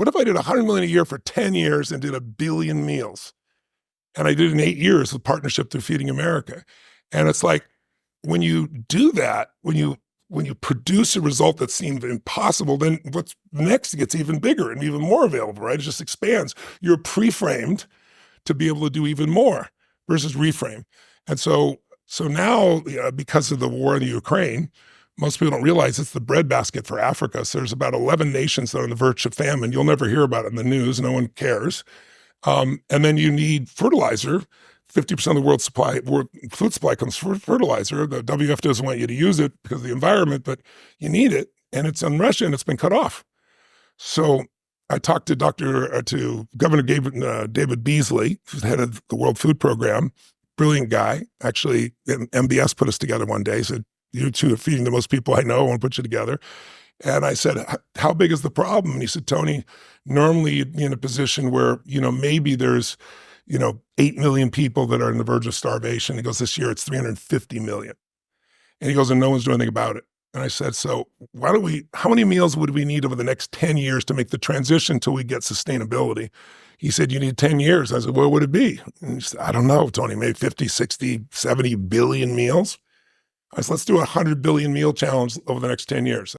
What if I did 100 million a year for 10 years and did 1 billion meals? And I did it in 8 years with Partnership Through Feeding America. And it's like, when you do that, when you produce a result that seemed impossible, then what's next gets even bigger and even more available, right? It just expands. You're pre-framed to be able to do even more versus reframe. And so now, because of the war in the Ukraine, most people don't realize it's the breadbasket for Africa. So there's about 11 nations that are on the verge of famine. You'll never hear about it in the news. No one cares. And then you need fertilizer. 50% of the world food supply comes from fertilizer. The WF doesn't want you to use it because of the environment, but you need it. And it's in Russia and it's been cut off. So I talked to Governor David Beasley, who's the head of the World Food Program, brilliant guy. Actually, MBS put us together one day. He said, "You two are feeding the most people I know. I want to put you together." And I said, "How big is the problem?" And he said, "Tony, normally you'd be in a position where, maybe there's, 8 million people that are on the verge of starvation." He goes, "This year it's 350 million. And he goes, "And no one's doing anything about it." And I said, "So how many meals would we need over the next 10 years to make the transition till we get sustainability?" He said, "You need 10 years. I said, "What would it be?" And he said, "I don't know, Tony, maybe 50, 60, 70 billion meals." I said, "Let's do a 100 billion meal challenge over the next 10 years.